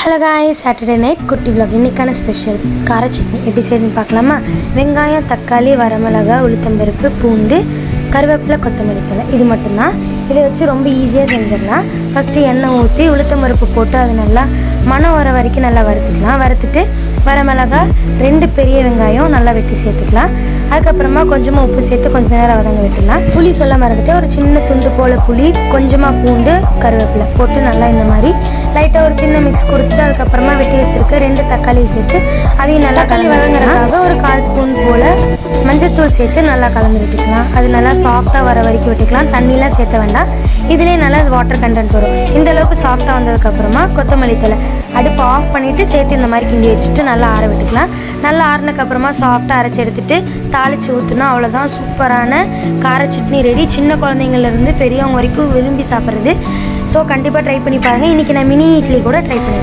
Hello guys, Saturday night குட்டி vlog. இன்றைக்கான special கார சட்னி எப்படி செய்யணும்னு பார்க்கலாமா? வெங்காயம், தக்காளி, வரமிளகா, உளுத்தம்பருப்பு, பூண்டு, கருவேப்பிலை, கொத்தமல்லி தழை, இது மட்டும்தான். இதை வச்சு ரொம்ப ஈஸியாக செஞ்சிடலாம். ஃபஸ்ட்டு எண்ணெய் ஊற்றி உளுத்தம்பருப்பு போட்டு அது நல்லா மணம் வர வரைக்கும் நல்லா வறுத்துக்கலாம். வறுத்துட்டு வரமிளகா, 2 பெரிய வெங்காயம் நல்லா வெட்டி சேர்த்துக்கலாம். அதுக்கப்புறமா கொஞ்சமாக உப்பு சேர்த்து கொஞ்சம் நேரம் வதங்க விட்டுடலாம். புளி சொல்ல மறந்துட்டு ஒரு சின்ன துண்டு போல் புளி, கொஞ்சமாக பூண்டு, கருவேப்பிலை போட்டு நல்லா இந்த மாதிரி லைட்டாக ஒரு சின்ன மிக்ஸ் கொடுத்துட்டு அதுக்கப்புறமா வெட்டி வச்சுருக்க 2 தக்காளியை சேர்த்து அதையும் நல்லா கலந்து வதங்குறதுக்காக ஒரு 1/4 ஸ்பூன் போல் மஞ்சள்தூள் சேர்த்து நல்லா கலந்து விட்டுக்கலாம். அது நல்லா சாஃப்டாக வர வரைக்கும் விட்டுக்கலாம். தண்ணிலாம் சேர்த்த வேண்டாம். இதிலே நல்லா வாட்டர் கண்டென்ட் வரும். இந்த அளவுக்கு சாஃப்டாக வந்ததுக்கப்புறமா கொத்தமல்லி தழை அடுப்பு ஆஃப் பண்ணிவிட்டு சேர்த்து இந்த மாதிரி கிண்டி வச்சுட்டு நல்லா ஆற விட்டுக்கலாம். நல்லா ஆறினதுக்கப்புறமா சாஃப்டாக அரைச்சி எடுத்துகிட்டு தாளித்து ஊற்றுனா அவ்வளோதான், சூப்பரான கார சட்னி ரெடி. சின்ன குழந்தைங்கள்லேருந்து பெரியவங்க வரைக்கும் விரும்பி சாப்பிட்றது. ஸோ கண்டிப்பாக ட்ரை பண்ணி பாருங்கள். இன்றைக்கி நான் மினி இட்லி கூட ட்ரை பண்ணியிருக்கேன்.